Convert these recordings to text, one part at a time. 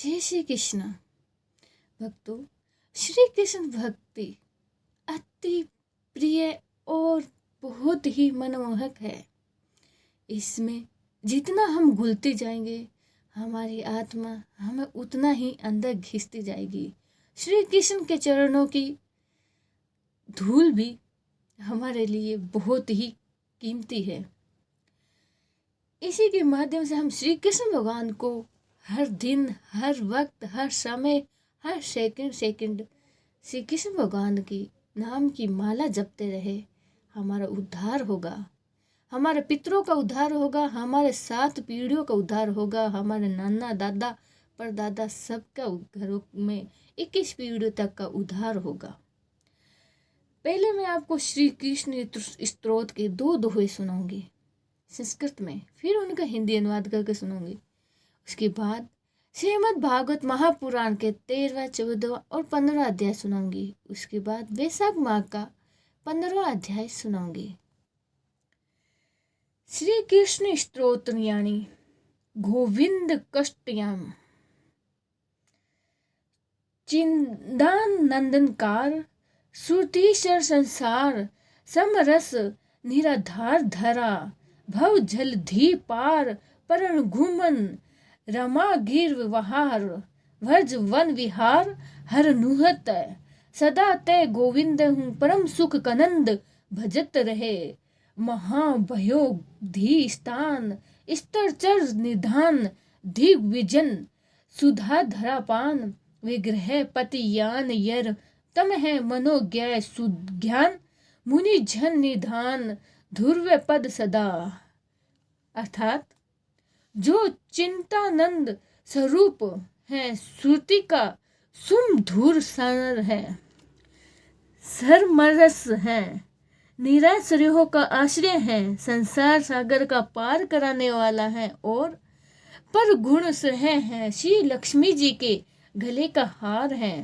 जय श्री कृष्ण भक्तों। श्री कृष्ण भक्ति अति प्रिय और बहुत ही मनमोहक है। इसमें जितना हम घुलते जाएंगे हमारी आत्मा हमें उतना ही अंदर घिसती जाएगी। श्री कृष्ण के चरणों की धूल भी हमारे लिए बहुत ही कीमती है। इसी के माध्यम से हम श्री कृष्ण भगवान को हर दिन, हर वक्त, हर समय, हर सेकंड श्री कृष्ण भगवान की नाम की माला जपते रहे। हमारा उद्धार होगा, हमारे पितरों का उद्धार होगा, हमारे 7 पीढ़ियों का उद्धार होगा, हमारे नाना दादा परदादा सबका घरों में 21 पीढ़ियों तक का उद्धार होगा। पहले मैं आपको श्री कृष्ण स्तोत्र के 2 दोहे सुनाऊंगी संस्कृत में, फिर उनका हिंदी अनुवाद करके सुनाऊंगी। उसके बाद श्रीमद् भागवत महापुराण के 13वां, 14वां और 15वां अध्याय सुनाऊंगी। उसके बाद वैशाख माह का 15वां अध्याय सुनाऊंगी। श्री कृष्ण स्तोत्र यानी गोविंद कष्टयाम चिंदान नंदनकार श्रुतिशर संसार समरस निराधार धरा भव जलधि पार परण घुमन रमा गिर वहार वर्ज वन विहार हर नुहत सदा ते गोविंद हूँ परम सुख कनंद भजत रहे महाभयो धी स्थान स्तर चर निधान दिग्विजन सुधा धरा पान विग्रह पति यान यर तम है मनोज्ञ सुज्ञान मुनि जन निधान ध्रुव पद सदा। अर्थात जो चिंतानंद स्वरूप है, श्रुति का सुमधुर सार है, सरमरस है, निराश्रयों का आश्रय है, संसार सागर का पार कराने वाला है और पर गुण सह है, श्री लक्ष्मी जी के गले का हार है,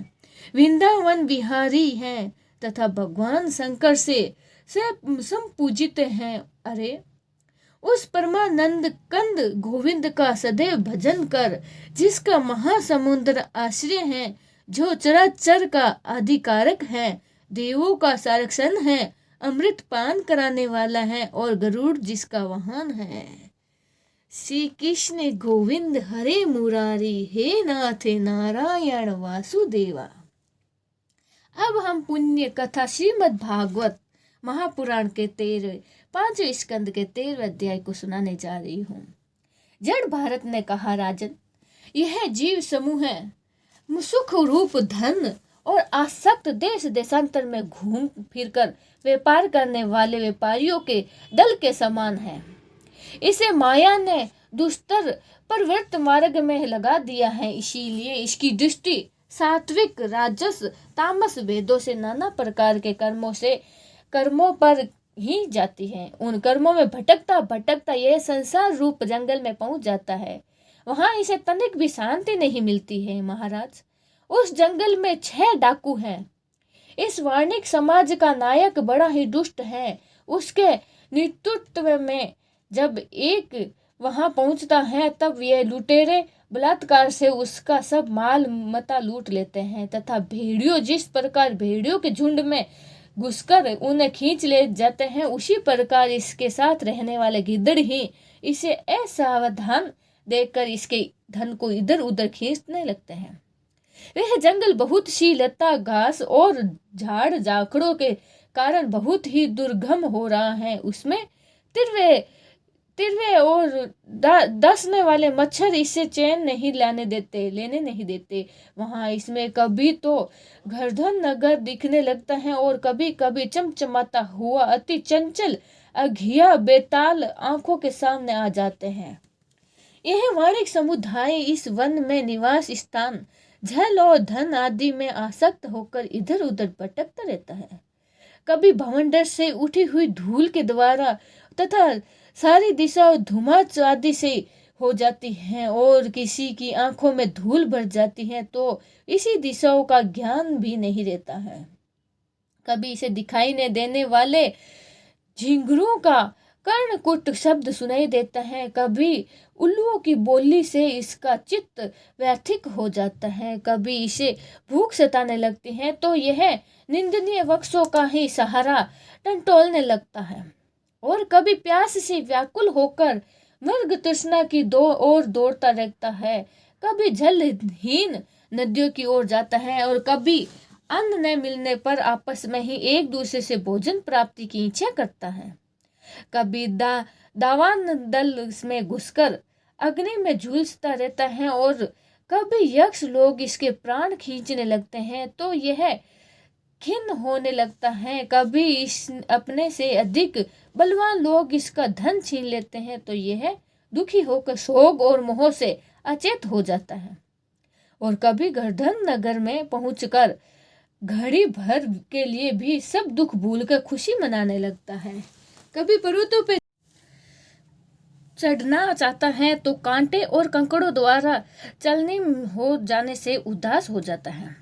वृंदावन विहारी है तथा भगवान शंकर से संपूजित हैं। अरे उस परमानंद कंद गोविंद का सदैव भजन कर, जिसका महासमुद्र आश्रय है, जो चराचर का आधिकारक है, देवों का संरक्षण है, अमृत पान कराने वाला है और गरुड़ जिसका वाहन है। श्री कृष्ण गोविंद हरे मुरारी हे नाथ नारायण वासुदेवा। अब हम पुण्य कथा श्रीमद् भागवत महापुराण के 5वें स्कंद के 13वें अध्याय को सुनाने जा रही हूँ। जड़ भारत ने कहा, राजन, यह जीव समूह है, सुख रूप धन और आसक्त देश देशांतर में घूम फिरकर व्यापार करने वाले व्यापारियों के दल के समान है। इसे माया ने दुस्तर प्रवृत्त मार्ग में लगा दिया है, इसीलिए इसकी दृष्टि सात्विक, राजस, तामस वेदों से नाना प्रकार के कर्मों पर ही जाती है। उन कर्मों में भटकता भटकता यह संसार रूप जंगल में पहुंच जाता है। वहां इसे तनिक भी शांति नहीं मिलती है। महाराज, उस जंगल में 6 डाकू हैं। इस वाणिक समाज का नायक बड़ा ही दुष्ट है। उसके नेतृत्व में जब एक वहां पहुंचता है, तब यह लुटेरे बलात्कार से उसका सब माल मता लूट लेते हैं तथा भेड़ियों जिस प्रकार भेड़ियों के झुंड में घुसकर उन्हें खींच ले जाते हैं, उसी प्रकार इसके साथ रहने वाले गिद्दड़ ही इसे असावधान देखकर इसके धन को इधर उधर खींचने लगते हैं। वह जंगल बहुत सी लता घास और झाड़ झाखड़ों के कारण बहुत ही दुर्गम हो रहा है। उसमें तिरवे और डसने वाले मच्छर इसे चैन नहीं लेने नहीं देते। वहां इसमें कभी तो गर्दन नगर दिखने लगता है और कभी कभी चमचमाता हुआ अति चंचल अघिया बेताल आंखों के सामने आ जाते हैं। यह वाणिक समुदाय इस वन में निवास स्थान, जल और धन आदि में आसक्त होकर इधर उधर भटकता रहता है। कभी भवंडर से उठी हुई धूल के द्वारा तथा सारी दिशाओं धुमाच आदि से हो जाती हैं और किसी की आंखों में धूल भर जाती है तो इसी दिशाओं का ज्ञान भी नहीं रहता है। कभी इसे दिखाई न देने वाले झिंगुरों का कर्णकुट शब्द सुनाई देता है, कभी उल्लुओं की बोली से इसका चित्त व्यथिक हो जाता है। कभी इसे भूख सताने लगती है तो यह निंदनीय वृक्षों का ही सहारा टटोलने लगता है, और कभी प्यास से व्याकुल होकर मृग तृष्णा की ओर दौड़ता रहता है। कभी जलहीन नदियों की ओर जाता है, और कभी अन्न न मिलने पर आपस में ही एक दूसरे से भोजन प्राप्ति की इच्छा करता है। कभी दावान दल में घुसकर अग्नि में झुलसता रहता है, और कभी यक्ष लोग इसके प्राण खींचने लगते हैं तो यह खिन्न होने लगता है। कभी इस अपने से अधिक बलवान लोग इसका धन छीन लेते हैं तो यह दुखी होकर शोक और मोह से अचेत हो जाता है, और कभी गर्धन नगर में पहुंचकर घड़ी भर के लिए भी सब दुख भूलकर खुशी मनाने लगता है। कभी पर्वतों पे चढ़ना चाहता है तो कांटे और कंकड़ों द्वारा चलने हो जाने से उदास हो जाता है।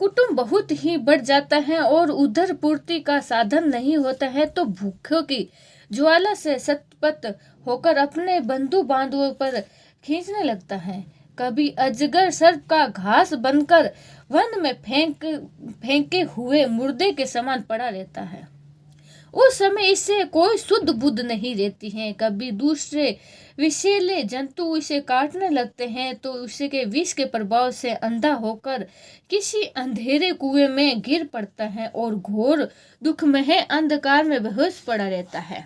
कुटुंब बहुत ही बढ़ जाता है और उधर पूर्ति का साधन नहीं होता है तो भूखों की ज्वाला से सतपथ होकर अपने बंधु बांधवों पर खींचने लगता है। कभी अजगर सर्प का घास बनकर वन में फेंके हुए मुर्दे के समान पड़ा रहता है। उस समय इससे कोई शुद्ध बुद्ध नहीं रहती है। कभी दूसरे विषैले जंतु इसे काटने लगते हैं तो उसके विष के प्रभाव से अंधा होकर किसी अंधेरे कुएं में गिर पड़ता है और घोर दुख में अंधकार में बेहोश पड़ा रहता है।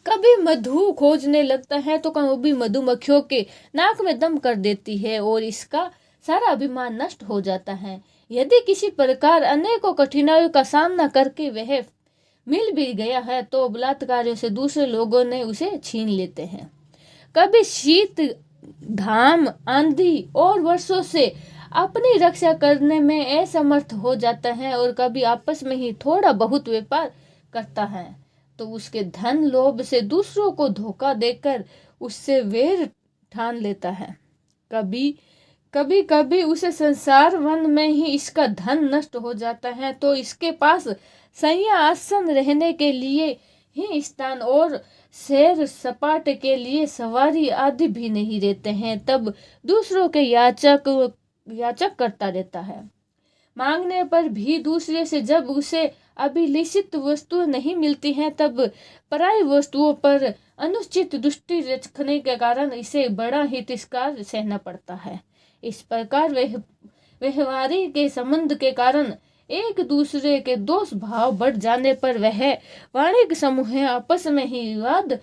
कभी मधु खोजने लगता है तो कभी मधुमक्खियों के नाक में दम कर देती है और इसका सारा अभिमान नष्ट हो जाता है। यदि किसी प्रकार अनेकों कठिनाइयों का सामना करके वह मिल भी गया है तो बलात्कारियों से दूसरे लोगों ने उसे छीन लेते हैं। कभी शीत घाम आंधी और वर्षों से अपनी रक्षा करने में असमर्थ हो जाता है, और कभी आपस में ही थोड़ा बहुत व्यापार करता है तो उसके धन लोभ से दूसरों को धोखा देकर उससे वैर ठान लेता है। कभी उसे संसार वन में ही इसका धन नष्ट हो जाता है तो इसके पास संयासन रहने के लिए ही स्थान और सैर सपाटे के लिए सवारी आदि भी नहीं रहते हैं। तब दूसरों के याचक करता रहता है। मांगने पर भी दूसरे से जब उसे अभिलषित वस्तु नहीं मिलती है तब पराई वस्तुओं पर अनुचित दृष्टि रखने के कारण इसे बड़ा ही तिरस्कार सहना पड़ता है। इस प्रकार व्यवहारी के संबंध के कारण एक दूसरे के दोष भाव बढ़ जाने पर वह वाणिज्य समूह आपस में ही विवाद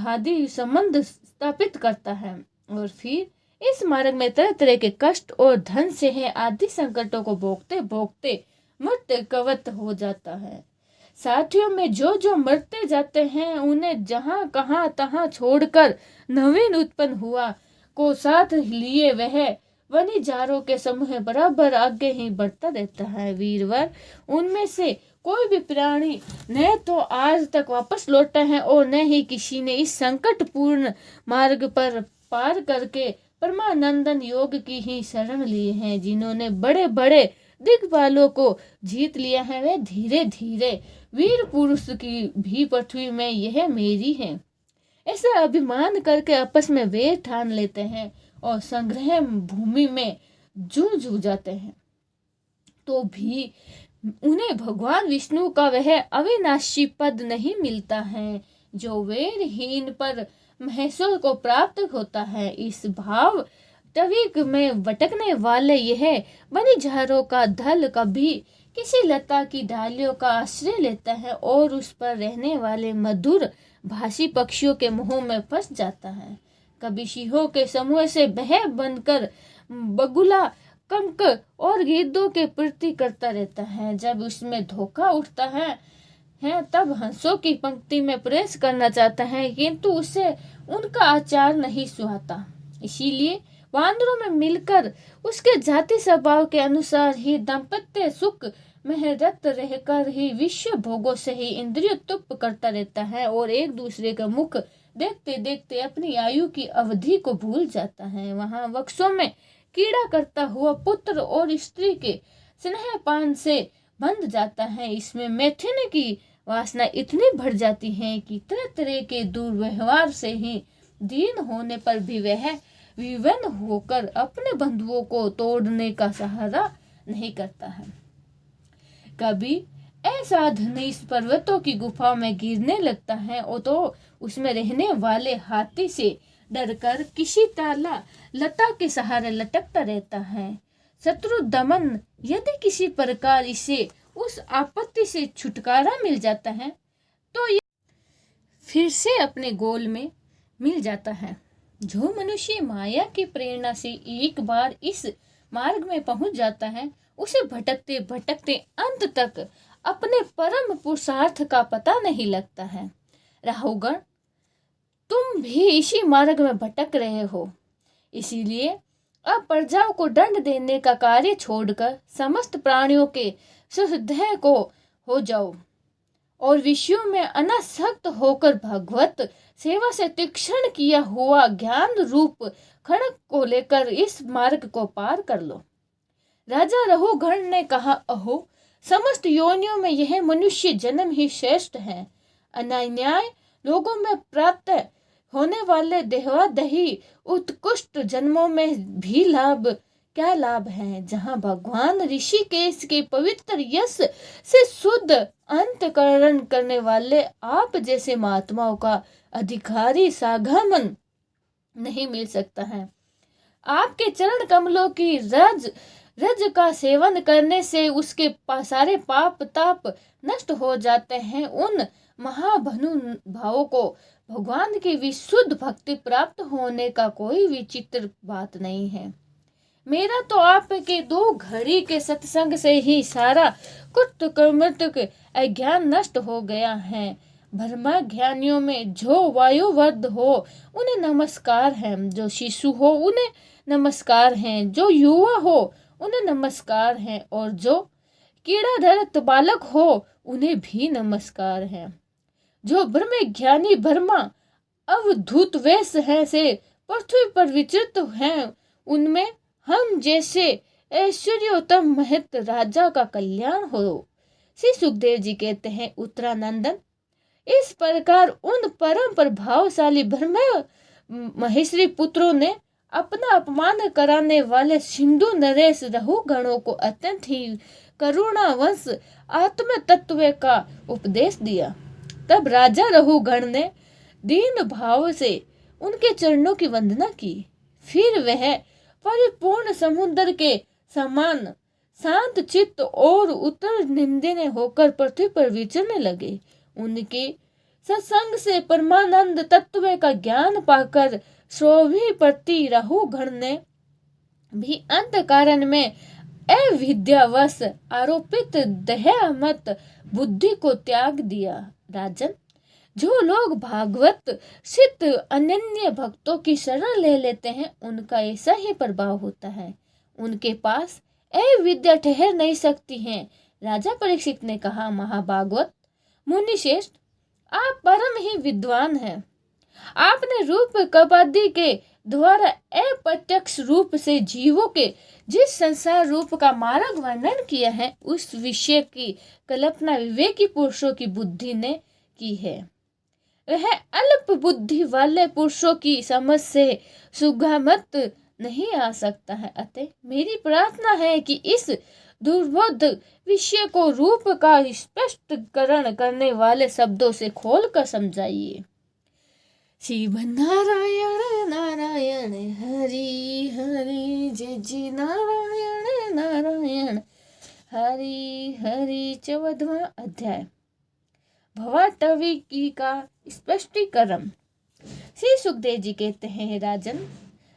आदि संबंध स्थापित करता है, और फिर इस मार्ग में तरह तरह के कष्ट और धन से है आदि संकटों को भोगते भोगते मृत्यु कवत हो जाता है। साथियों में जो मरते जाते हैं उन्हें जहाँ कहाँ तहाँ छोड़कर नवीन उत्पन्न हुआ को साथ लिए वह वनिजारों के समूह बराबर आगे ही बढ़ता रहता है। वीरवर उनमें से कोई भी प्राणी न तो आज तक वापस लौटा है और न ही किसी ने इस संकटपूर्ण मार्ग पर पार करके परमानंदन योग की ही शरण ली है। जिन्होंने बड़े बड़े दिग्बालों को जीत लिया है वे धीरे धीरे वीर पुरुष की भी पृथ्वी में यह मेरी है ऐसा अभिमान करके आपस में वे ठान लेते हैं और संग्रह भूमि में जूझ जाते हैं, तो भी उन्हें भगवान विष्णु का वह अविनाशी पद नहीं मिलता है जो वेरहीन पर महेश्वर को प्राप्त होता है। इस भाव तविक में भटकने वाले यह वनिजारों का दल कभी किसी लता की डालियों का आश्रय लेता है और उस पर रहने वाले मधुर भाषी पक्षियों के मुंह में फंस जाता है। कभी सिंहों के समूह से बह बनकर बगुला कंक और गिद्धों के प्रति करता रहता है। जब उसमें धोखा उठता है तब हंसों की पंक्ति में प्रवेश करना चाहता है, किंतु उसे उनका आचार नहीं सुहाता। इसीलिए वानरों में मिलकर उसके जाति स्वभाव के अनुसार ही दाम्पत्य सुख में रत रहकर ही विश्व भोगों से ही इंद्रिय तुप करता रहता है और एक दूसरे का मुख देखते देखते अपनी आयु की अवधि को भूल जाता है। वहां वृक्षों में कीड़ा करता हुआ पुत्र और स्त्री के स्नेहपान से बंध जाता है। इसमें मैथुन की वासना इतनी बढ़ जाती है कि तरह तरह के दुर्व्यवहार से ही दीन होने पर भी वह विवन्न होकर अपने बंधुओं को तोड़ने का सहारा नहीं करता है। कभी ऐसा धनी इस पर्वतों की गुफा में गिरने लगता है और तो उसमें रहने वाले हाथी से डरकर किसी ताला लता के सहारे लटकता रहता है। शत्रु दमन यदि किसी प्रकार इसे उस आपत्ति से छुटकारा मिल जाता है तो ये फिर से अपने गोल में मिल जाता है। जो मनुष्य माया की प्रेरणा से एक बार इस मार्ग में पहुंच जाता है उसे भटकते भटकते अंत तक अपने परम पुरुषार्थ का पता नहीं लगता है। राहुगण, तुम भी इसी मार्ग में भटक रहे हो, इसीलिए अब प्रजाओं को दंड देने का कार्य छोड़कर समस्त प्राणियों के सुहृदय को हो जाओ और विषयों में अनासक्त होकर भगवत सेवा से तीक्ष्ण किया हुआ ज्ञान रूप खड़ग को लेकर इस मार्ग को पार कर लो। राजा रहुगण ने कहा, अहो, समस्त योनियों में यह मनुष्य जन्म ही श्रेष्ठ है। अन्याय लोगों में प्राप्त होने वाले देहादही उत्कृष्ट जन्मों में भी क्या लाभ है, जहाँ भगवान ऋषिकेश के पवित्र यश से शुद्ध अंतःकरण करने वाले आप जैसे महात्माओं का अधिकारी सागमन नहीं मिल सकता है। आपके चरण कमलों की रज का सेवन करने से उसके सारे पाप ताप नष्ट हो जाते हैं। उन महाभावों को भगवान की विशुद्ध भक्ति प्राप्त होने का कोई विचित्र बात नहीं है। मेरा तो आपके 2 घड़ी के सत्संग से ही सारा कुटकर्मतक अज्ञान नष्ट हो गया है। ब्रह्मा ज्ञानियों में जो वायुवर्ध हो उन्हें नमस्कार है, जो शिशु हो उन्हें नमस्कार है, जो युवा हो उन्हें नमस्कार है और जो कीड़ाधर बालक हो उन्हें भी नमस्कार है। जो ब्रह्म ज्ञानी ब्रह्मा अवधूत वेश है से पृथ्वी पर विचरित हैं, उनमें हम जैसे ऐश्वर्योत्तम महत राजा का कल्याण हो। श्री सुखदेव जी कहते हैं, उत्तरानंदन, इस प्रकार उन परम प्रभावशाली ब्रह्म महेश्वरी पुत्रों ने अपना अपमान कराने वाले सिंधु नरेश रहुगणों को अत्यंत ही करुणावश आत्म तत्व का उपदेश दिया। तब राजा रहुगण ने दीन भाव से उनके चरणों की वंदना की। फिर वह परिपूर्ण समुद्र के समान शांत चित्त और उत्तर निंदनीय होकर पृथ्वी पर विचरने लगे। उनके सत्संग से परमानंद तत्व का ज्ञान पाकर शोभी प्रति रहुगण ने भी अंत कारण में अविद्यावश आरोपित देहमत बुद्धि को त्याग दिया। राजन, जो लोग भागवत सिद्ध अनन्य भक्तों की शरण ले लेते हैं उनका ऐसा ही प्रभाव होता है। उनके पास अविद्या ठहर नहीं सकती है। राजा परीक्षित ने कहा, महाभागवत मुनि श्रेष्ठ, आप परम ही विद्वान हैं। आपने रूप कपादि के द्वारा अप्रत्यक्ष रूप से जीवों के जिस संसार रूप का मार्ग वर्णन किया है उस विषय की कल्पना विवेकी पुरुषों की बुद्धि ने की है। वह अल्प बुद्धि वाले पुरुषों की समझ से सुगमत नहीं आ सकता है। अतः मेरी प्रार्थना है कि इस दुर्बोध विषय को रूप का स्पष्टीकरण करने वाले शब्दों से खोलकर समझाइए। शिव नारायण नारायण हरि हरि, जय जय नारायण नारायण हरि हरि। 14वां अध्याय भवाटवी का स्पष्टीकरण। श्री सुखदेव जी कहते हैं, राजन,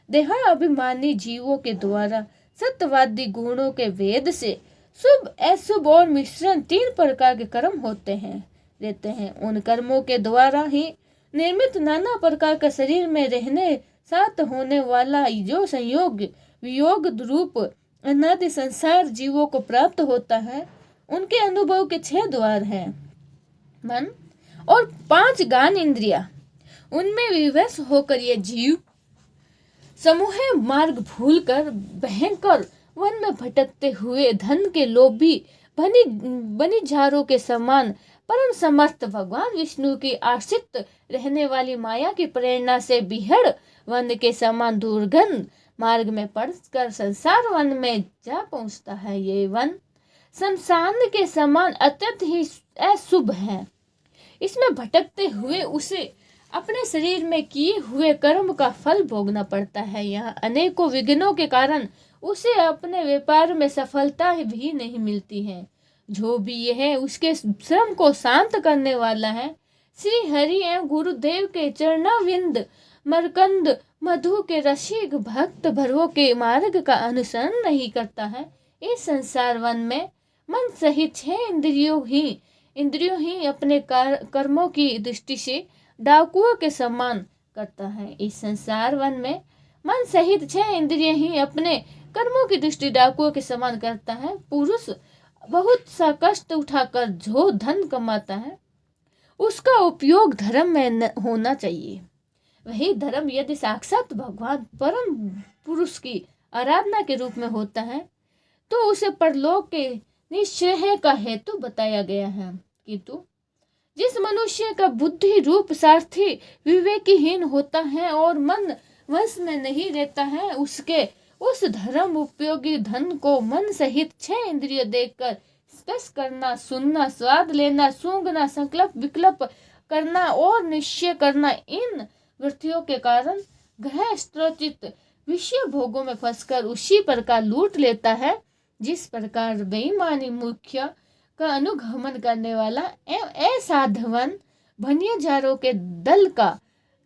देहाभिमानी जीवों के द्वारा सत्यवादी गुणों के वेद से शुभ अशुभ और मिश्रण 3 प्रकार के कर्म होते हैं रहते हैं। उन कर्मों के द्वारा ही निर्मित नाना प्रकार का शरीर में रहने साथ होने वाला जो संयोग वियोग रूप अनादि संसार जीवों को प्राप्त होता है, उनके अनुभव के 6 द्वार हैं। मन और 5 ज्ञान इंद्रिया, उनमें विवश होकर ये जीव समूह मार्ग भूलकर भयंकर वन में भटकते हुए धन के लोभी बनिजारों के समान परम समर्थ भगवान विष्णु की आश्रित रहने वाली माया की प्रेरणा से बिहड़ वन के समान दुर्गंध मार्ग में पड़कर संसार वन में जा पहुंचता है। ये वन शमशान के समान अत्यंत ही अशुभ है। इसमें भटकते हुए उसे अपने शरीर में किए हुए कर्म का फल भोगना पड़ता है। यहाँ अनेकों विघ्नों के कारण उसे अपने व्यापार में सफलता भी नहीं मिलती है। जो भी यह उसके श्रम को शांत करने वाला है, श्री हरि एवं गुरुदेव के चरणाविंद मरकंद मधु के रसिक भक्त भरवों के मार्ग का अनुसरण नहीं करता है, इस संसार वन में मन सहित 6 इंद्रियों ही अपने कर्मों की दृष्टि से डाकुओं के समान करता है। इस संसार वन में मन सहित 6 इंद्रिय ही अपने कर्मों की दृष्टि डाकुओं के समान करता है। पुरुष बहुत सा कष्ट उठाकर जो धन कमाता है, उसका उपयोग धर्म में होना चाहिए। वही धर्म यदि साक्षात भगवान परम पुरुष की आराधना के रूप में होता है, तो उसे परलोक के निश्चय का हेतु बताया गया है। किंतु जिस मनुष्य का बुद्धि रूप सारथी विवेकहीन होता है और मन वश में नहीं रहता है, उसके उस धर्म उपयोगी धन को मन सहित 6 इंद्रिय देखकर स्पर्श करना, सुनना, स्वाद लेना, सूंघना, संकल्प विकल्प करना और निश्चय करना, इन वृत्तियों के कारण ग्रह स्त्रोचित विषय भोगों में फंसकर उसी प्रकार लूट लेता है जिस प्रकार बेईमानी मुख्य का अनुगमन करने वाला एवं असाधवन भनियाजारों के दल का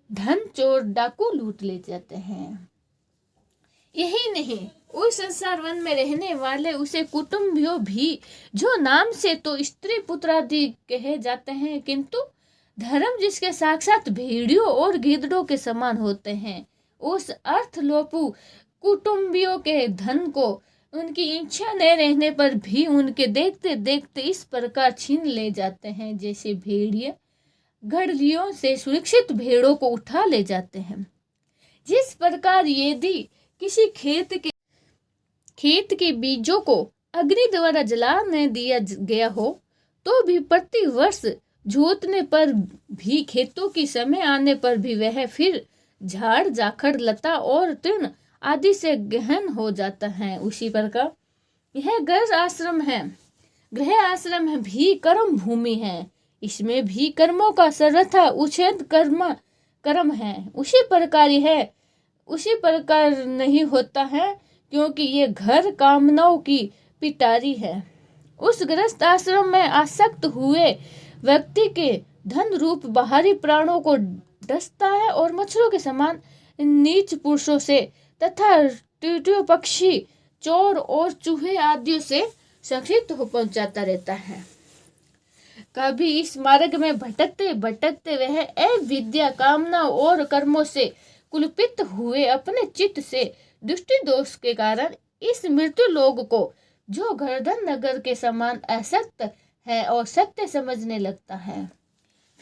धन चोर डाकू लूट ले जाते हैं। यही नहीं, उस संसार वन में रहने वाले उसे कुटुंबियों भी, जो नाम से तो स्त्री पुत्र आदि कहे जाते हैं, किंतु धर्म जिसके साक्षात भेड़ियों और गिद्धों के समान होते हैं, उस अर्थलोपु कुटुंबियों के धन को उनकी इच्छा न रहने पर भी उनके देखते देखते इस प्रकार छीन ले जाते हैं, जैसे भेड़िए गड़लियों से सुरक्षित भेड़ों को उठा ले जाते हैं। जिस प्रकार यदि किसी खेत के बीजों को अग्नि द्वारा जला न दिया गया हो, तो भी प्रति वर्ष जोतने पर भी, खेतों की समय आने पर भी वह फिर झाड़ जाखड़ लता और तृण आदि से गहन हो जाता है। उसी प्रकार यह गृह आश्रम भी कर्म भूमि है। इसमें भी कर्मों का सर्वथा उच्छेद कर्म है। उसी प्रकार नहीं होता है, क्योंकि ये घर कामनाओं की पिटारी है। उस गृहस्थ आश्रम में आसक्त हुए व्यक्ति के धन रूप बाहरी प्राणों को डसता है और मच्छरों के समान नीच पुरुषों से तथा टीटियों, पक्षी, चोर और चूहे आदि से संक्षिप्त हो पहुंचाता रहता है। कभी इस मार्ग में भटकते भटकते वह अविद्या, कामना और कर्मों से कुलपित हुए अपने चित्त से दृष्टि दोष के कारण इस मृत्यु लोक को, जो गर्दन नगर के समान असक्त है, और सत्य समझने लगता है।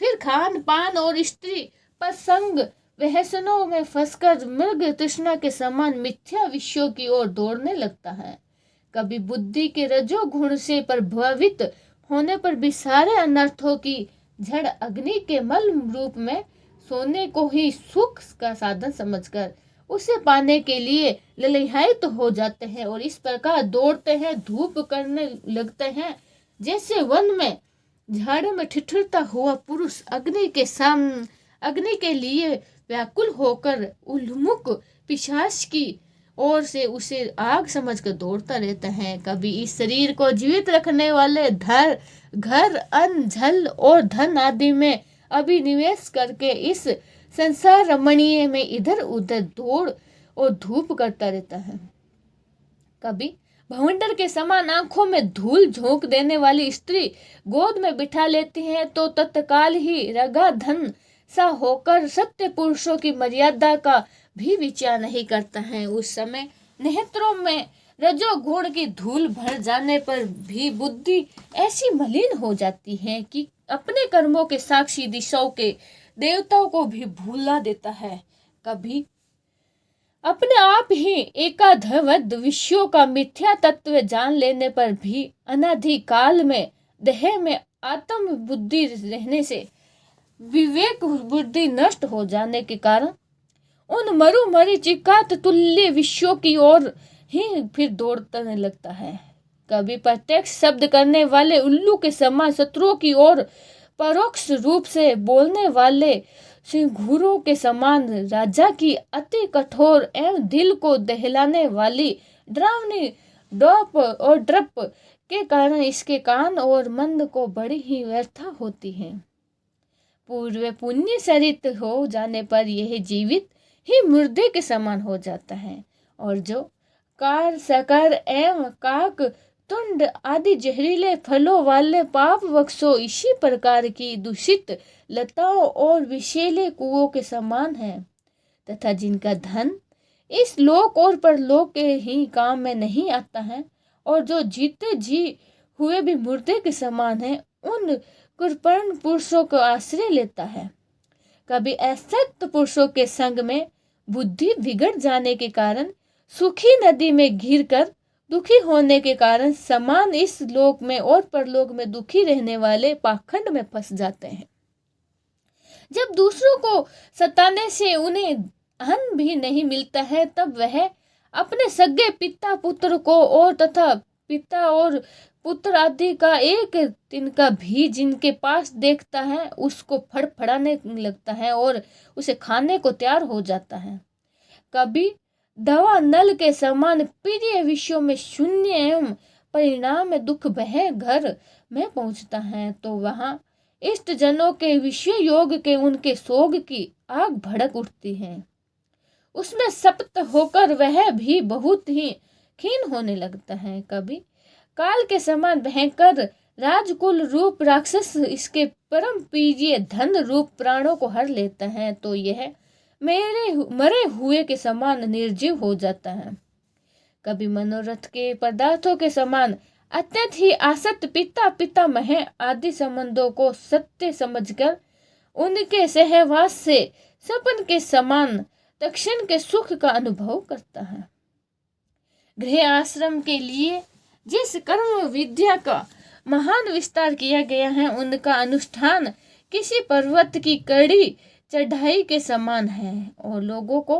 फिर खान पान और स्त्री प्रसंग व्यसनों में फंसकर मृग तृष्णा के समान मिथ्या विषयों की ओर दौड़ने लगता है। कभी बुद्धि के रजोगुण से प्रभावित होने पर भी सारे अनर्थों की जड़ अग्नि के मल रूप में सोने को ही सुख का साधन समझकर उसे पाने के लिए ललहायित हो जाते हैं और इस प्रकार दौड़ते हैं, धूप करने लगते हैं, जैसे वन में झाड़ों में ठिठुरता हुआ पुरुष अग्नि के लिए व्याकुल होकर उन्मुख पिशाच की ओर से उसे आग समझकर दौड़ता रहता है। कभी इस शरीर को जीवित रखने वाले घर, अन्न, जल और धन आदि में अभिनिवेश करके इस संसार रमणीय में इधर उधर दौड़ और धूप करता रहता है। कभी भवंडर के समान आंखों में धूल झोंक देने वाली स्त्री गोद में बिठा लेती है, तो तत्काल ही रगा धन सा होकर सत्य पुरुषों की मर्यादा का भी विचार नहीं करता है। उस समय नेत्रों में रजोगुण की धूल भर जाने पर भी बुद्धि ऐसी मलिन हो जाती है कि अपने कर्मों के साक्षी दिशाओं के देवताओं को भी भूला देता है। कभी अपने आप ही एकाधवद विषयों का मिथ्या तत्व जान लेने पर भी अनादि काल में देह में आत्म बुद्धि रहने से, विवेक बुद्धि नष्ट हो जाने के कारण उन मरुमरी चिकात तुल्य विषयों की ओर ही फिर दौड़ने लगता है। कभी प्रत्यक्ष शब्द करने वाले उल्लू के समान शत्रुओं की ओर, परोक्ष रूप से बोलने वाले सिंघूरों के समान राजा की अति कठोर एवं दिल को दहलाने वाली डरावनी डोप और ड्रप के कारण इसके कान और मन को बड़ी ही व्यथा होती है। पूर्व पुण्य सरित हो जाने पर यह जीवित ही मुर्दे के समान हो जाता है, और जो कार सकर एवं काक तुंड आदि जहरीले फलों वाले पाप वृक्षों इसी प्रकार की दूषित लताओं और विषैले कुओं के समान है, तथा जिनका धन इस लोक और परलोक के ही काम में नहीं आता है, और जो जीते जी हुए भी मुर्दे के समान है, उन कृपण पुरुषों को आश्रय लेता है। कभी असक्त पुरुषों के संग में बुद्धि बिगड़ जाने के कारण सुखी नदी में घिरकर दुखी होने के कारण समान इस लोक में और परलोक में दुखी रहने वाले पाखंड में फंस जाते हैं। जब दूसरों को सताने से उन्हें अन्न भी नहीं मिलता है, तब वह अपने सगे पिता पुत्र को और तथा पिता और पुत्र आदि का एक तिनका भी जिनके पास देखता है उसको फड़फड़ाने लगता है और उसे खाने को तैयार हो जाता है। कभी दवा नल के समान प्रिय विषयों में शून्य एवं परिणाम में दुख बह घर में पहुंचता है, तो वहां इष्ट जनों के विषय योग के उनके सोग की आग भड़क उठती है। उसमें सप्त होकर वह भी बहुत ही क्षीण होने लगता है। कभी काल के समान भयंकर राजकुल रूप राक्षस इसके परम प्रिय धन रूप प्राणों को हर लेता है, तो यह मेरे मरे हुए के समान निर्जीव हो जाता है। कभी मनोरथ के पदार्थों के समान अत्यंत ही आसक्त पिता पितामह आदि संबंधों को सत्य समझकर उनके सहवास से सपन के समान तक्षण के सुख का अनुभव करता है। गृह आश्रम के लिए जिस कर्म विद्या का महान विस्तार किया गया है, उनका अनुष्ठान किसी पर्वत की कड़ी चढ़ाई के समान है, और लोगों को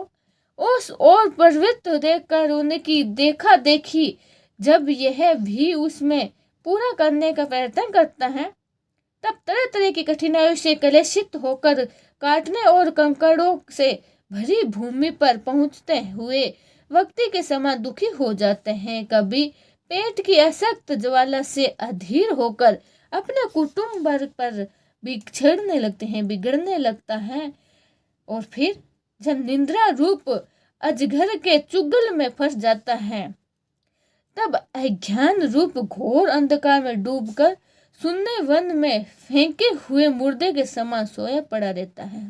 उस और प्रवृत्त देखकर उनकी देखा देखी जब यह भी उसमें पूरा करने का प्रयत्न करता है, तब तरह तरह की कठिनाइयों से कलेशित होकर काटने और कंकड़ों से भरी भूमि पर पहुंचते हुए व्यक्ति के समान दुखी हो जाते हैं। कभी पेट की असक्त ज्वाला से अधीर होकर अपने कुटुंब पर बिछड़ने लगते हैं, बिगड़ने लगता है, और फिर जब निद्रा रूप अजगर के चुगल में फंस जाता है, तब अज्ञान रूप घोर अंधकार में डूबकर सुन्ने वन में फेंके हुए मुर्दे के समान सोया पड़ा रहता है।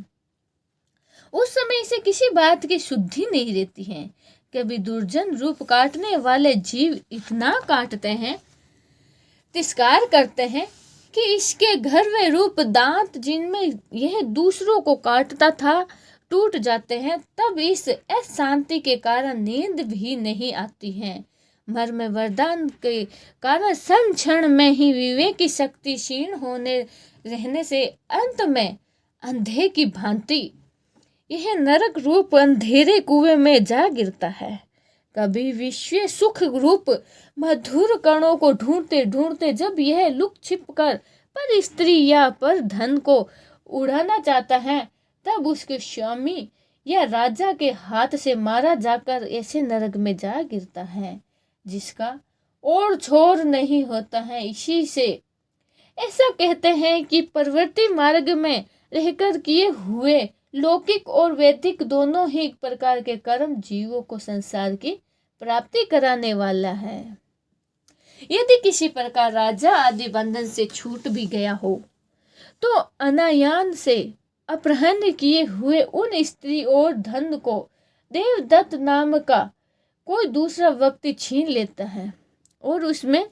उस समय इसे किसी बात की शुद्धि नहीं रहती है। कभी दुर्जन रूप काटने वाले जीव इतना काटते हैं, तिरस्कार करते हैं कि इसके घर वे रूप दांत जिनमें यह दूसरों को काटता था टूट जाते हैं। तब इस अशांति के कारण नींद भी नहीं आती है। मर्म वरदान के कारण क्षण में ही विवेक की शक्ति क्षीण होने रहने से अंत में अंधे की भांति यह नरक रूप अंधेरे कुएं में जा गिरता है। कभी विश्व सुख रूप मधुर कणों को ढूंढते ढूंढते जब यह लुक छिप कर पर स्त्री या पर धन को उड़ाना चाहता है, तब उसके स्वामी या राजा के हाथ से मारा जाकर ऐसे नरक में जा गिरता है जिसका और छोर नहीं होता है। इसी से ऐसा कहते हैं कि प्रवृत्ति मार्ग में रहकर किए हुए लौकिक और वैदिक दोनों ही प्रकार के कर्म जीवों को संसार की प्राप्ति कराने वाला है। यदि किसी प्रकार राजा आदि बंधन से छूट भी गया हो, तो अनायान से अपहरण किए हुए उन स्त्री और धन को देवदत्त नाम का कोई दूसरा व्यक्ति छीन लेता है, और उसमें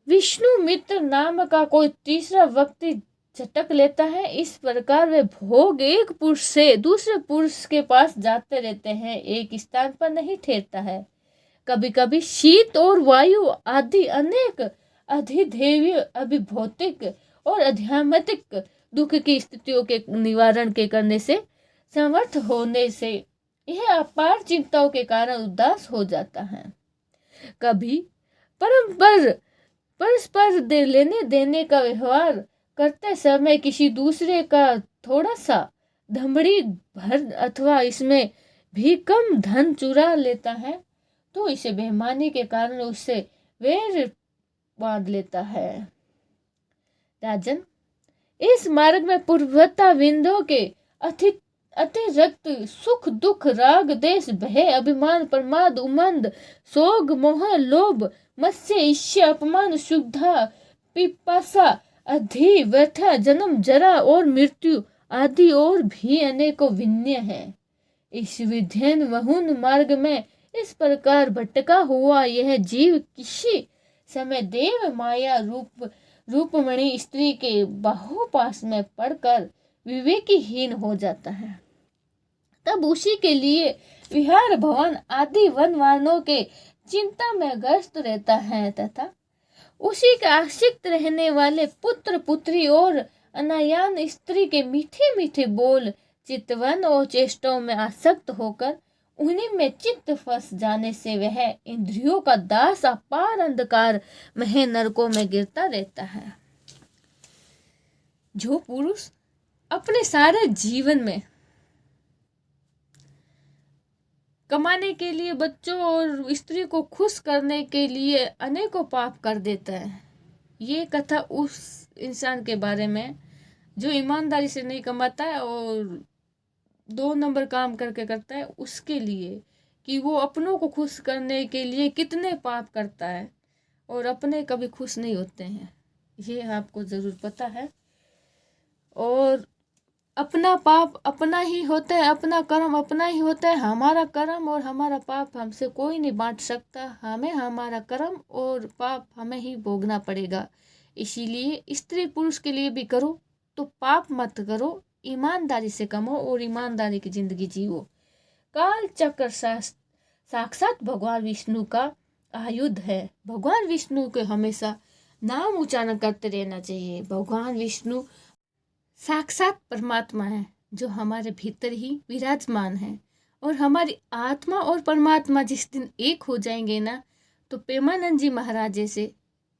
विष्णु मित्र नाम का कोई तीसरा व्यक्ति झटक लेता है। इस प्रकार वे भोग एक पुरुष से दूसरे पुरुष के पास जाते रहते हैं, एक स्थान पर नहीं ठहरता है। कभी कभी शीत और वायु आदि अनेक अधिदैवीय, अभिभौतिक और अध्यात्मिक दुख की स्थितियों के निवारण के करने से समर्थ होने से यह अपार चिंताओं के कारण उदास हो जाता है। कभी परस्पर लेने देने का व्यवहार करते समय किसी दूसरे का थोड़ा सा धमड़ी भर अथवा इसमें भी कम धन चुरा लेता है तो इसे बेईमानी के कारण उससे वैर बांध लेता है। राजन, इस मार्ग में पूर्वता विंदों के अतिरिक्त सुख दुख राग देश भय अभिमान प्रमाद उमंद सोग मोह लोभ मत्स्य ईर्ष्या अपमान शुद्धा पिपासा अधि व्यथा जन्म जरा और मृत्यु आदि और भी अनेकों विन्य है। इस विध्यन वहुन मार्ग में इस प्रकार भटका हुआ यह जीव किसी समय देव माया रूपमणि स्त्री के बाहुपास में पड़कर विवेकहीन हो जाता है। तब उसी के लिए विहार भवन आदि वनवानों के चिंता में ग्रस्त रहता है तथा उसी के आश्रित रहने वाले पुत्र पुत्री और अनायान स्त्री के मीठे मीठे बोल चितवन और चेष्टों में आसक्त होकर उन्हीं में चित्त फंस जाने से वह इंद्रियों का दास अपार अंधकार में नरकों में गिरता रहता है। जो पुरुष अपने सारे जीवन में कमाने के लिए बच्चों और स्त्री को खुश करने के लिए अनेकों पाप कर देता है, ये कथा उस इंसान के बारे में जो ईमानदारी से नहीं कमाता है और 2 नंबर काम करके करता है, उसके लिए कि वो अपनों को खुश करने के लिए कितने पाप करता है और अपने कभी खुश नहीं होते हैं, ये आपको ज़रूर पता है। और अपना पाप अपना ही होता है, अपना कर्म अपना ही होता है। हमारा कर्म और हमारा पाप हमसे कोई नहीं बांट सकता, हमें हमारा कर्म और पाप हमें ही भोगना पड़ेगा। इसीलिए स्त्री पुरुष के लिए भी करो तो पाप मत करो, ईमानदारी से कमाओ और ईमानदारी की जिंदगी जियो। काल चक्र साक्षात भगवान विष्णु का आयुध है। भगवान विष्णु के हमेशा नाम उच्चारण करते रहना चाहिए। भगवान विष्णु साक्षात परमात्मा है जो हमारे भीतर ही विराजमान है और हमारी आत्मा और परमात्मा जिस दिन एक हो जाएंगे ना तो प्रेमानंद जी महाराज जैसे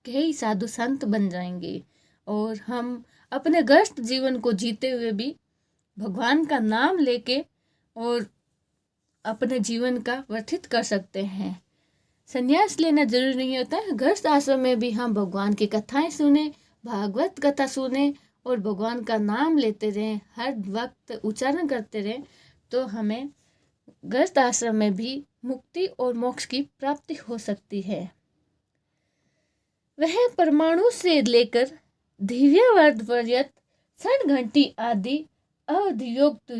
कई साधु संत बन जाएंगे और हम अपने ग्रस्त जीवन को जीते हुए भी भगवान का नाम लेके और अपने जीवन का व्यतीत कर सकते हैं। संन्यास लेना जरूरी नहीं होता है, गृहस्थ आश्रम में भी हम भगवान की कथाएं सुने, भागवत कथा सुने और भगवान का नाम लेते रहें, हर वक्त उच्चारण करते रहें तो हमें गृहस्थ आश्रम में भी मुक्ति और मोक्ष की प्राप्ति हो सकती है। वह परमाणु से लेकर दिव्यवर्ध पर्यंत क्षण घंटी आदि अवधि युक्त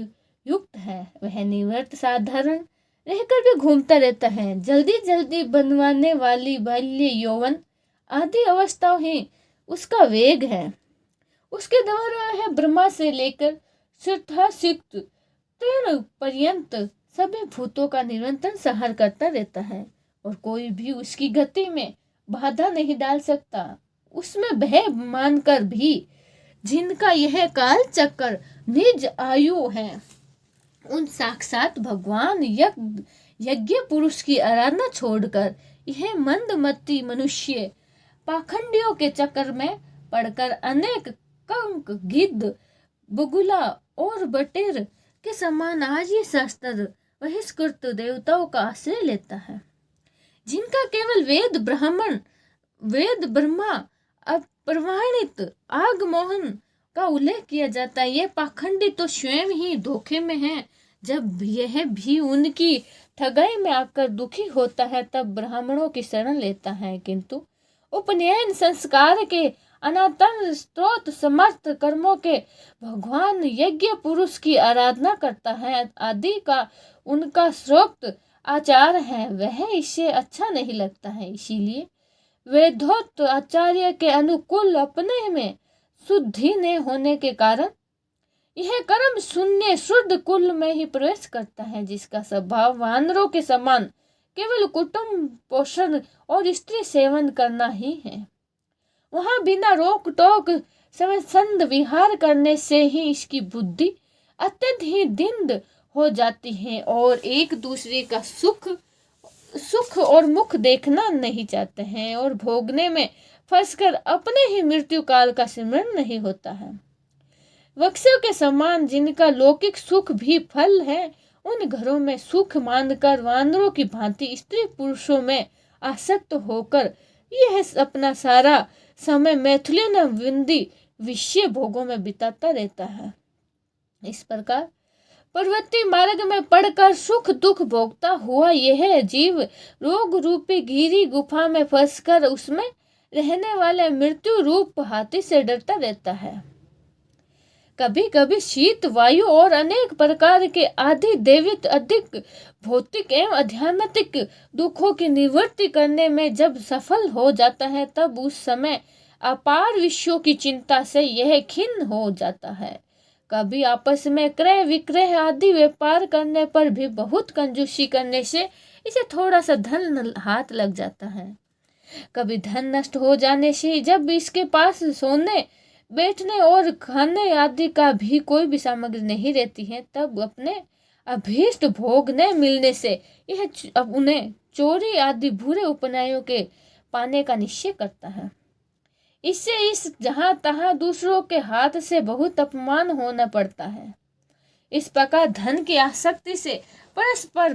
है। वह निवृत्त साधारण रहकर भी घूमता रहता है। जल्दी जल्दी बनवाने वाली बाल्य यौवन आदि अवस्थाओं ही उसका वेग है। उसके द्वारा वह ब्रह्मा से लेकर सिद्ध तृण पर्यंत सभी भूतों का निरंतर संहार करता रहता है और कोई भी उसकी गति में बाधा नहीं डाल सकता। उसमें भय मानकर भी जिनका यह काल चक्कर निज आयु है उन साक्षात भगवान यज्ञ पुरुष की आराधना छोड़कर यह मंदमती मनुष्य पाखंडियों के चक्कर में पड़कर अनेक कंक गिद्ध बगुला और बटेर के समान आज ये शास्त्र बहिष्कृत देवताओं का आश्रय लेता है। जिनका केवल वेद ब्रह्मा अप्रमाणित आग मोहन का उल्लेख किया जाता है, ये पाखंडी तो स्वयं ही धोखे में है। जब यह भी उनकी ठगाई में आकर दुखी होता है तब ब्राह्मणों की शरण लेता है, किंतु उपनयन संस्कार के अनातन स्त्रोत समर्थ कर्मों के भगवान यज्ञ पुरुष की आराधना करता है आदि का उनका श्रोक्त आचार है, वह इसे अच्छा नहीं लगता है। इसीलिए वेदोक्त आचार्य के अनुकूल अपने में शुद्धि न होने के कारण यह कर्म शून्य शुद्ध कुल में ही प्रवेश करता है, जिसका स्वभाव वानरों के समान केवल कुटुंब पोषण और स्त्री सेवन करना ही है। वहाँ बिना रोक टोक समय संध विहार करने से ही इसकी बुद्धि अत्यंत ही दिंद हो जाती है और एक दूसरे का सुख और मुख देखना नहीं चाहते हैं और भोगने में फंसकर अपने ही मृत्यु काल का स्मरण नहीं होता है। वृक्षों के समान जिनका लौकिक सुख भी फल है, उन घरों में सुख मानकर वानरों की भांति स्त्री पुरुषों में आसक्त होकर यह अपना सारा समय मैथुल्य विंदी विषय भोगों में बिताता रहता है। इस प्रकार प्रवृत्ति मार्ग में पड़कर सुख दुख भोगता हुआ यह जीव रोग रूपी घिरी गुफा में फंसकर उसमें रहने वाले मृत्यु रूप हाथी से डरता रहता है। कभी कभी शीत वायु और अनेक प्रकार के आदि दैविक अधिक भौतिक एवं आध्यात्मिक दुखों की निवृत्ति करने में जब सफल हो जाता है, तब उस समय अपार विषयों की चिंता से यह खिन्न हो जाता है। कभी आपस में क्रय विक्रय आदि व्यापार करने पर भी बहुत कंजूसी करने से इसे थोड़ा सा धन हाथ लग जाता है। कभी धन नष्ट हो जाने से जब इसके पास सोने बैठने और खाने आदि का भी कोई भी सामग्री नहीं रहती है, तब अपने अभीष्ट भोग न मिलने से यह अब उन्हें चोरी आदि बुरे उपायों के पाने का निश्चय करता है। इससे इस जहां तहां दूसरों के हाथ से बहुत अपमान होना पड़ता है। इस प्रकार धन की आसक्ति से परस्पर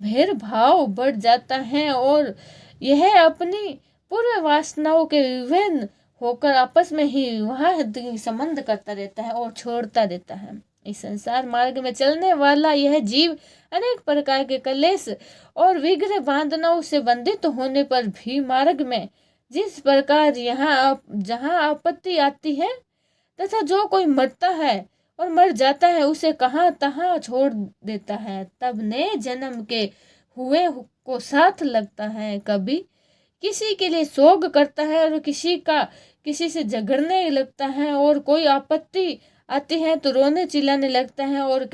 भेदभाव बढ़ जाता है और यह अपनी पूर्व वासनाओं के विभिन्न होकर आपस में ही वह संबंध करता रहता है और छोड़ता रहता है। इस संसार मार्ग में चलने वाला यह जीव अनेक प्रकार के कलेश और विघ्न बांधनाओं से बंधित होने पर भी मार्ग में जिस प्रकार जहाँ आपत्ति आती है तथा जो कोई मरता है और मर जाता है उसे कहाँ तहाँ छोड़ देता है, तब नए जन्म के हुए को साथ लगता है। कभी किसी के लिए शोक करता है और किसी से झगड़ने लगता है और कोई आपत्ति आती है तो रोने चिल्लाने लगता है और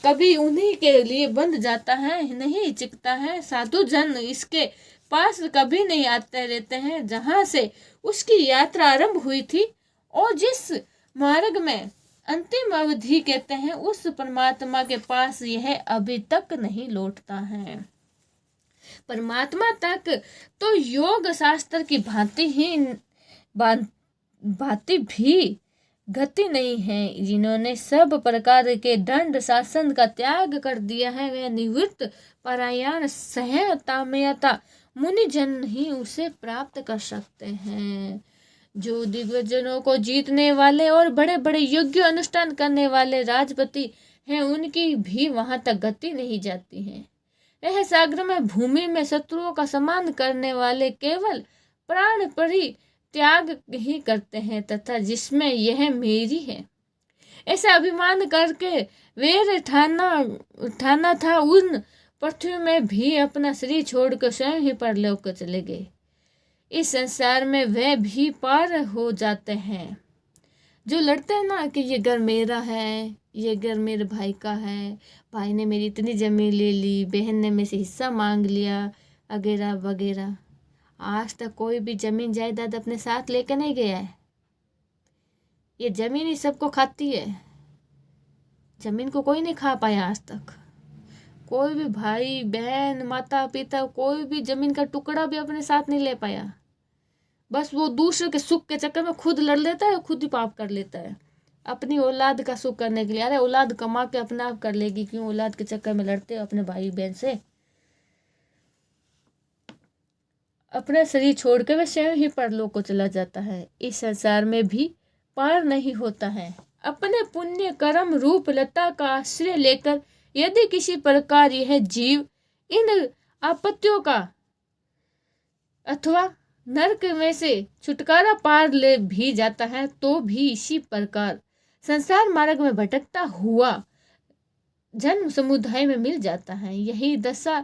कभी उन्हीं के लिए बंध जाता है, नहीं हिचकता है। साधु जन इसके पास कभी नहीं आते रहते हैं जहां से उसकी यात्रा आरंभ हुई थी और जिस मार्ग में अंतिम अवधि कहते हैं, उस परमात्मा के पास यह अभी तक नहीं लौटता है। परमात्मा तक तो योग शास्त्र की भांति भी गति नहीं है। जिन्होंने सब प्रकार के दंड शासन का त्याग कर दिया है, वह निवृत्त परायण सहतामयता मुनि जन ही उसे प्राप्त कर सकते हैं। जो दिग्गजनों को जीतने वाले और बड़े बड़े यज्ञ अनुष्ठान करने वाले राजपति हैं, उनकी भी वहां तक गति नहीं जाती है। यह सागर में भूमि में शत्रुओं का सम्मान करने वाले केवल प्राण परित्याग ही करते हैं तथा जिसमें यह मेरी है ऐसा अभिमान करके वेर ठाना था, उन पृथ्वी में भी अपना शरीर छोड़कर स्वयं ही परलोक को चले गए। इस संसार में वह भी पार हो जाते हैं जो लड़ते हैं ना कि ये घर मेरा है, ये घर मेरे भाई का है, भाई ने मेरी इतनी जमीन ले ली, बहन ने मेरे से हिस्सा मांग लिया वगैरह वगैरह। आज तक कोई भी जमीन जायदाद अपने साथ लेकर नहीं गया है। ये जमीन ही सबको खाती है, जमीन को कोई नहीं खा पाया आज तक। कोई भी भाई बहन माता पिता कोई भी जमीन का टुकड़ा भी अपने साथ नहीं ले पाया। बस वो दूसरे के सुख के चक्कर में खुद लड़ लेता है, खुद ही पाप कर लेता है अपनी औलाद का सुख करने के लिए। अरे औलाद कमा के अपना आप कर लेगी, क्यों औलाद के चक्कर में लड़ते हो अपने भाई बहन से। अपना शरीर छोड़ के वह स्वयं ही परलोक को चला जाता है। इस संसार में भी पार नहीं होता है। अपने पुण्य कर्म रूप लता का आश्रय लेकर यदि किसी प्रकार यह जीव इन आपत्तियों का अथवा नरक में से छुटकारा पार ले भी जाता है, तो भी इसी प्रकार संसार मार्ग में भटकता हुआ जन्म समुदाय में मिल जाता है। यही दशा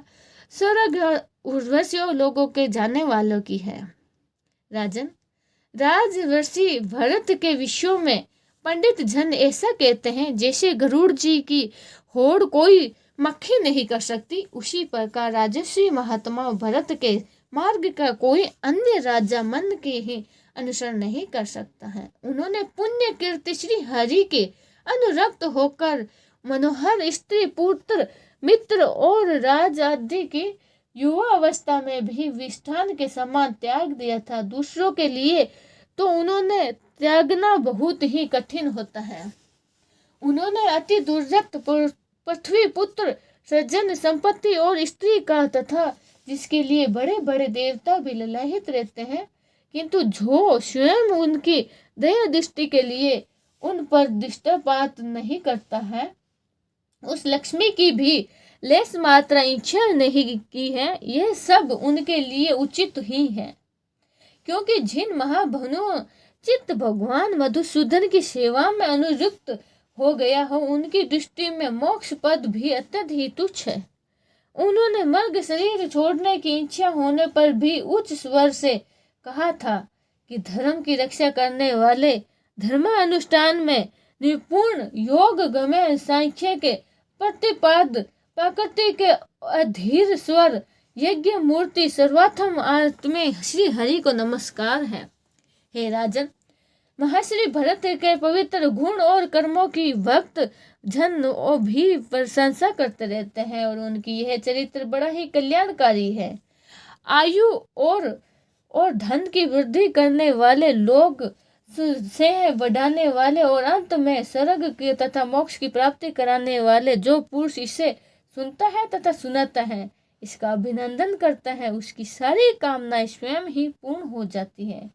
स्वर्ग उर्वशियों लोगों के जाने वालों की है। राजन, राजवर्षि भरत के विषयों में पंडित जन ऐसा कहते हैं, जैसे गरुड़ जी की होड़ कोई मक्खी नहीं कर सकती, उसी प्रकार राजर्षि महात्मा भरत के मार्ग का कोई अन्य राजा मन के ही अनुसरण नहीं कर सकता है। उन्होंने पुण्य कीर्ति श्री हरि के अनुरक्त होकर मनोहर स्त्री पुत्र मित्र और राज आदि की युवा अवस्था में भी विष्ठान के समान त्याग दिया था। दूसरों के लिए तो उन्होंने त्यागना बहुत ही कठिन होता है। उन्होंने अति दुर्जट पृथ्वी पुत्र सज्जन संपत्ति और स्त्री का तथा जिसके लिए बड़े बड़े देवता भी ललायित रहते हैं, किंतु जो स्वयं उनकी दया दृष्टि के लिए उन पर दृष्टिपात नहीं करता है, उस लक्ष्मी की भी लेस मात्रा इच्छा नहीं की है, यह सब उनके लिए उचित ही है। क्योंकि जिन महाभनो चित्त भगवान मधुसूदन की सेवा में अनुयुक्त हो गया हो, उनकी दृष्टि में मोक्ष पद भी अत्यंत ही तुच्छ है। उन्होंने मर्ग शरीर छोड़ने की इच्छा होने पर भी उच्च स्वर से कहा था कि धर्म की रक्षा करने वाले धर्मानुष्ठान में निपुण योग गम्य सांख्य के प्रतिपाद प्रकृति के अधीर स्वर यज्ञ मूर्ति सर्वात्म आत्मे श्री हरि को नमस्कार है। हे राजन, महर्षि भरत के पवित्र गुण और कर्मों की भक्त जन भी प्रशंसा करते रहते हैं और उनकी यह चरित्र बड़ा ही कल्याणकारी है। आयु और धन की वृद्धि करने वाले, लोग से बढ़ाने वाले और अंत में स्वर्ग के तथा मोक्ष की प्राप्ति कराने वाले जो पुरुष इसे सुनता है तथा सुनाता है, इसका अभिनंदन करता है, उसकी सारी कामनाएं स्वयं ही पूर्ण हो जाती है।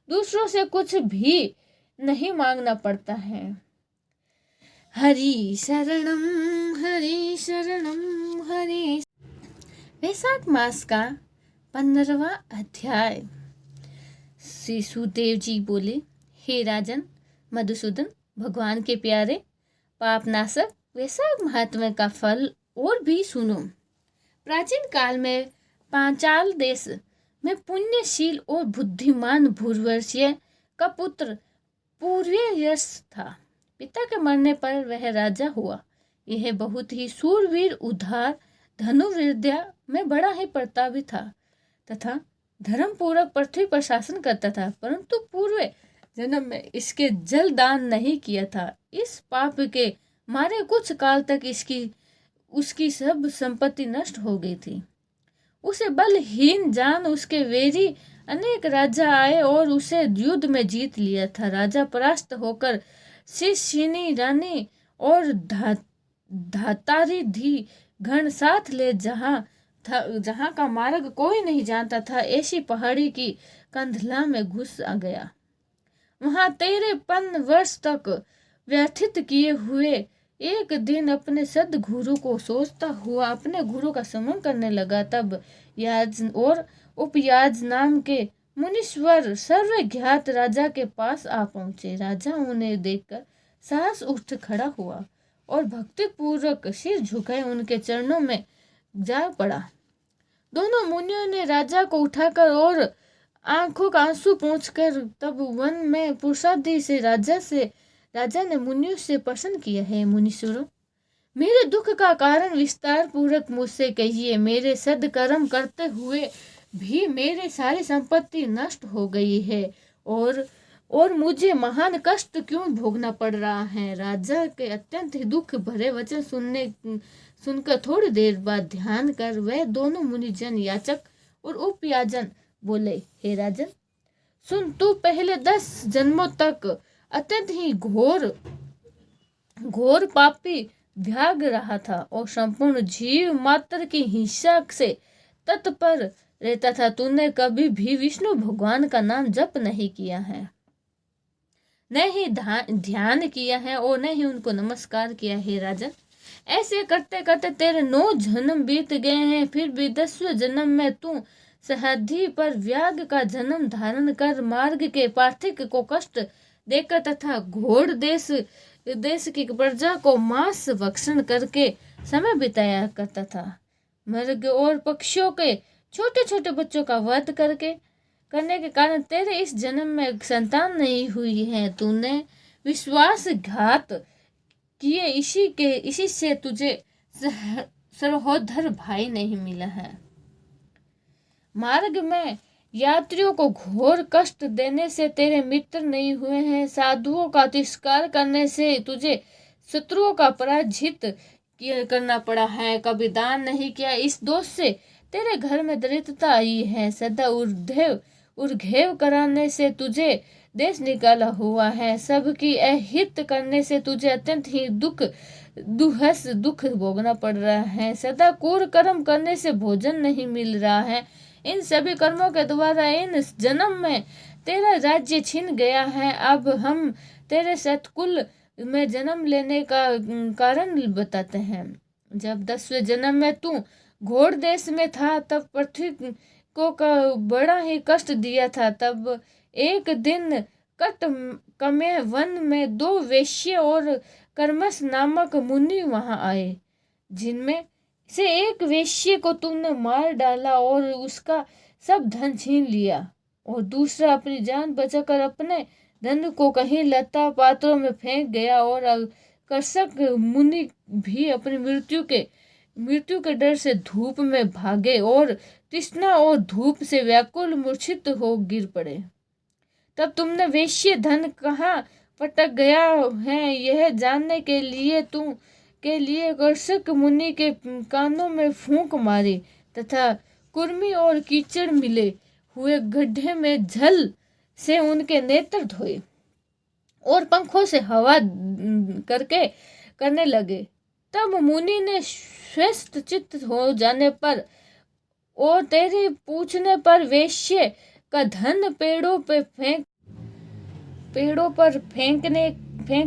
दूसरों से कुछ भी नहीं मांगना पड़ता है। हरि शरणम हरि। वैशाख मास का 15वां अध्याय। श्री सुदेव जी बोले, हे राजन मधुसूदन, भगवान के प्यारे पापनाशक वैशाख महात्म्य का फल और भी सुनो। प्राचीन काल में पांचाल देश में पुण्यशील और बुद्धिमान भूर्वर्षीय का पुत्र पूर्वयश था। पिता के मरने पर वह राजा हुआ। यह बहुत ही सूरवीर, उदार, धनुर्विद्या में बड़ा ही प्रतापी था तथा धर्म पूर्वक पृथ्वी पर शासन करता था, परंतु पूर्व जन्म में इसके जल दान नहीं किया था। इस पाप के मारे कुछ काल तक उसकी सब संपत्ति नष्ट हो गई थी। उसे बलहीन जान उसके वेरी अनेक राजा आए और उसे युद्ध में जीत लिया था। राजा परास्त होकर शिशिनी रानी और धातारी धी घन साथ ले जहाँ का मार्ग कोई नहीं जानता था, ऐसी पहाड़ी की कंधला में घुस आ गया। वहां 53 वर्ष तक व्यतीत किए हुए एक दिन अपने सद्गुरु को सोचता हुआ अपने गुरु का स्मरण करने लगा। तब याज और उपयाज नाम के मुनीश्वर सर्वज्ञात राजा के पास आ पहुंचे। राजा उन्हें देखकर साहस उठ खड़ा हुआ और भक्ति पूर्वक सिर झुकाए उनके चरणों में जा पड़ा। दोनों मुनियों ने राजा को उठाकर और आंखों का आंसू पोंछकर तब वन में पुरुषार्थी से राजा ने मुनियों से प्रश्न किया, है मुनीश्वरों, मेरे दुख का कारण विस्तार पूर्वक मुझसे कहिए। मेरे सद्कर्म करते हुए भी मेरी सारी संपत्ति नष्ट हो गई है और मुझे महान कष्ट क्यों भोगना पड़ रहा है। राजा के अत्यंत ही दुख भरे वचन सुनकर थोड़ी देर बाद ध्यान कर वह दोनों मुनिजन, याचक और उपयाजन बोले, हे राजन सुन, तू पहले 10 जन्मों तक अत्यंत ही घोर पापी भाग रहा था और संपूर्ण जीव मात्र की हिंसा से तत्पर रहता था। तूने कभी भी विष्णु भगवान का नाम जप नहीं किया है, न ही ध्यान किया है और न ही उनको नमस्कार किया है। राजन, ऐसे करते करते तेरे 9 जन्म बीत गए हैं, फिर भी 10वें जन्म में तू सहधि पर व्याग का जन्म धारण कर मार्ग के पार्थिक को कष्ट देकर तथा घोड़ देश की प्रजा को मांस भक्षण करके समय बिताया करता था। मृग और पक्षियों के छोटे छोटे बच्चों का वध करने के कारण तेरे इस जन्म में संतान नहीं हुई है। तूने विश्वासघात किए, इसी से तुझे सहोदर भाई नहीं मिला है। मार्ग में यात्रियों को घोर कष्ट देने से तेरे मित्र नहीं हुए हैं। साधुओं का तिरस्कार करने से तुझे शत्रुओं का पराजित करना पड़ा है। कभी दान नहीं किया, इस दोष से तेरे घर में दरिद्रता आई है। सदा उर्घेव कराने से तुझे देश निकाला हुआ है। सबकी अहित करने से तुझे अत्यंत ही दुख भोगना पड़ रहा है। सदा क्रूर कर्म करने से भोजन नहीं मिल रहा है। इन सभी कर्मों के द्वारा इन जन्म में तेरा राज्य छिन गया है। अब हम तेरे सतकुल में जन्म लेने का कारण बताते हैं। जब 10वें जन्म में तू घोर देश में था, तब पृथ्वी को का बड़ा ही कष्ट दिया था। तब एक दिन कट कमे वन में 2 वेश्य और कर्मस नामक मुनि वहां आए, जिनमें से एक वेश्य को तुमने मार डाला और उसका सब धन छीन लिया, और दूसरा अपनी जान बचाकर अपने धन को कहीं लता पात्रों में फेंक गया। और आकर्षक मुनि भी अपनी मृत्यु के डर से धूप में भागे और तृष्णा और धूप से व्याकुल मूर्छित हो गिर पड़े। तब तुमने वेश्य धन कहाँ पटक गया है, यह जानने के लिए आकर्षक मुनि के कानों में फूंक मारी तथा कुर्मी और कीचड़ मिले हुए गड्ढे में झल से उनके नेत्र धोए और पंखों से हवा करने लगे। तब मुनि ने स्वस्थ चित्त हो जाने पर और तेरे पूछने पर वेश्य का धन पेड़ों पर फेंक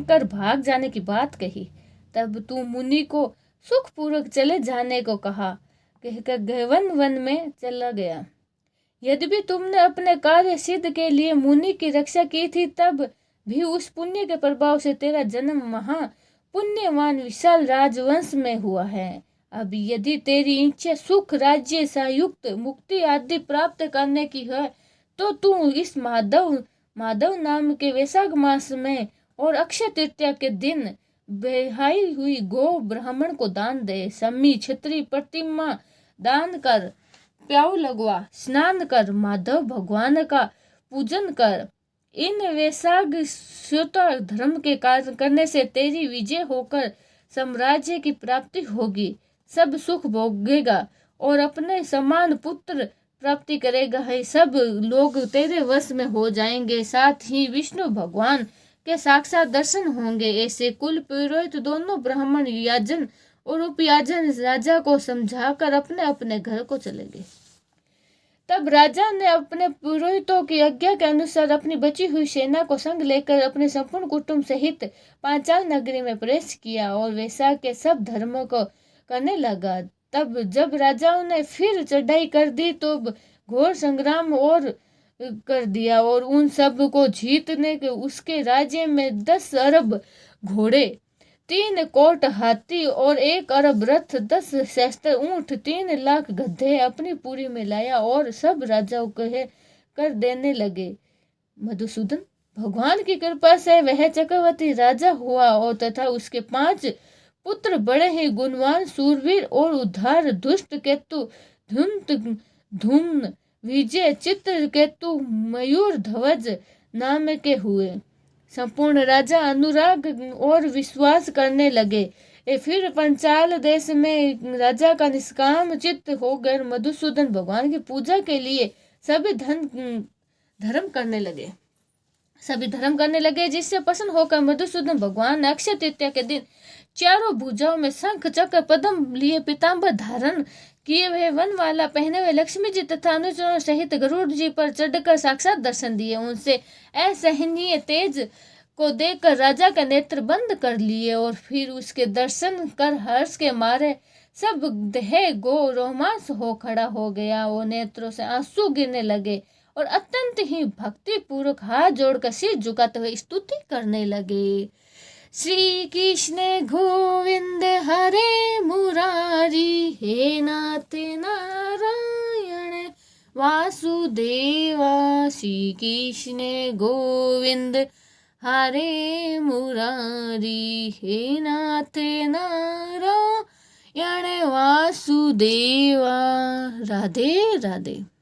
कर भाग जाने की बात कही। तब तू मुनि को सुखपूर्वक चले जाने को कहा, कहकर गहन वन में चला गया। यद्यपि तुमने अपने कार्य सिद्ध के लिए मुनि की रक्षा की थी, तब भी उस पुण्य के प्रभाव से तेरा जन्म महा पुण्यवान विशाल राजवंश में हुआ है। अब यदि तेरी इच्छा सुख, राज्य, संयुक्त मुक्ति आदि प्राप्त करने की है, तो तू इस माधव नाम के वैशाख मास में और अक्षय तृतीया के दिन बेहाई हुई गो ब्राह्मण को दान दे। सम्मी छत्री प्रतिमा दान कर, प्याऊ लगवा, स्नान कर, माधव भगवान का पूजन कर। इन वैशाख श्रोता धर्म के कार्य करने से तेरी विजय होकर साम्राज्य की प्राप्ति होगी, सब सुख भोगेगा और अपने समान पुत्र प्राप्ति करेगा है। सब लोग तेरे वश में हो जाएंगे, साथ ही विष्णु भगवान के साक्षात दर्शन होंगे। ऐसे कुल पुरोहित दोनों ब्राह्मण याजन और उपयाजन राजा को समझाकर अपने अपने घर को चले गए। तब राजा ने अपने पुरोहितों की आज्ञा के अनुसार अपनी बची हुई सेना को संग लेकर अपने संपूर्ण कुटुंब सहित पांचाल नगरी में प्रवेश किया और वैशाख के सब धर्मों को करने लगा। तब जब राजाओं ने फिर चढ़ाई कर दी तो घोर संग्राम और कर दिया और उन सब को जीतने के उसके राज्य में 10 अरब घोड़े, 3 कोट हाथी और 1 अरब रथ, 10 शस्त्र ऊंट, 3 लाख गधे अपनी पूरी में लाया और सब राजाओं कर देने लगे। मधुसूदन, भगवान की कृपा से वह चक्रवर्ती राजा हुआ और तथा उसके 5 पुत्र बड़े ही गुणवान, सूरवीर और उद्धार, दुष्ट केतु, धूम्न, विजय, चित्रकेतु, मयूर ध्वज नाम के हुए। संपूर्ण राजा अनुराग और विश्वास करने लगे। फिर पंचाल देश में राजा का निष्काम चित्त होकर मधुसूदन भगवान की पूजा के लिए सभी धर्म करने लगे, जिससे प्रसन्न होकर मधुसूदन भगवान ने अक्षय तृतीया के दिन चारों भुजाओं में शंख, चक्र, पद्म लिए पीताम्बर धारण किए हुए वनमाला पहने हुए लक्ष्मी जी तथा अनुचरों सहित गरुड़ जी पर चढ़कर साक्षात दर्शन दिए। उनसे असहनीय तेज को देखकर राजा के नेत्र बंद कर लिए और फिर उसके दर्शन कर हर्ष के मारे सब देह गो रोमांस हो खड़ा हो गया। वो नेत्रों से आंसू गिरने लगे और अत्यंत ही भक्ति पूर्वक हाथ जोड़कर सिर झुकाते हुए स्तुति करने लगे। श्री कृष्ण गोविंद हरे मुरारी, हे नाथ नारायण वासुदेवा। श्री कृष्ण गोविंद हरे मुरारी, हे नाथ नारायण वासुदेवा। राधे राधे।